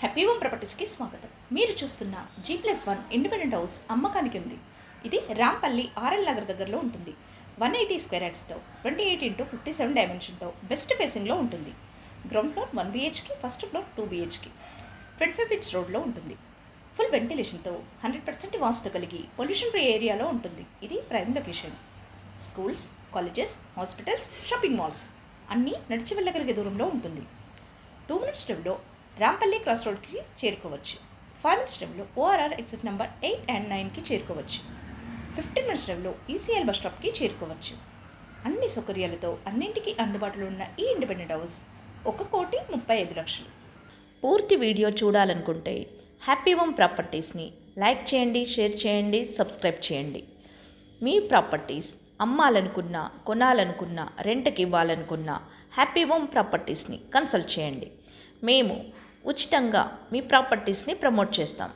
Happy home ప్రాపర్టీస్కి స్వాగతం. మీరు చూస్తున్న G+1 ఇండిపెండెంట్ హౌస్ అమ్మకానికి ఉంది. ఇది రాంపల్లి ఆర్ఎల్ నగర్ దగ్గరలో ఉంటుంది. 180 స్క్వేర్ యార్డ్స్తో 28x57 డైమెన్షన్తో వెస్ట్ ఫేసింగ్లో ఉంటుంది. Ground floor 1 BHK, first floor 2 BHK, 25 feets రోడ్లో ఉంటుంది. ఫుల్ వెంటిలేషన్తో 100% వాస్తు కలిగి పొల్యూషన్ ఫ్రీ ఏరియాలో ఉంటుంది. ఇది prime location. Schools, colleges, hospitals, shopping malls అన్నీ నడిచి వెళ్ళగలిగే దూరంలో ఉంటుంది. 2 minutes డ్రైవ్లో రాంపల్లి క్రాస్ రోడ్కి చేరుకోవచ్చు. 5 minutes డ్రైవ్లో ORR ఎగ్జిట్ నెంబర్ 8 and 9కి చేరుకోవచ్చు. 15 minutes డ్రైవ్లో ECL బస్ స్టాప్కి చేరుకోవచ్చు. అన్ని సౌకర్యాలతో అన్నింటికీ అందుబాటులో ఉన్న ఈ ఇండిపెండెంట్ హౌస్ 1,35,00,000. పూర్తి వీడియో చూడాలనుకుంటే హ్యాపీ హోమ్ ప్రాపర్టీస్ని లైక్ చేయండి, షేర్ చేయండి, సబ్స్క్రైబ్ చేయండి. మీ ప్రాపర్టీస్ అమ్మాలనుకున్నా, కొనాలనుకున్నా, రెంట్కి ఇవ్వాలనుకున్నా హ్యాపీ హోమ్ ప్రాపర్టీస్ని కన్సల్ట్ చేయండి. మేము ఉచితంగా మీ ప్రాపర్టీస్ని ప్రమోట్ చేస్తాం.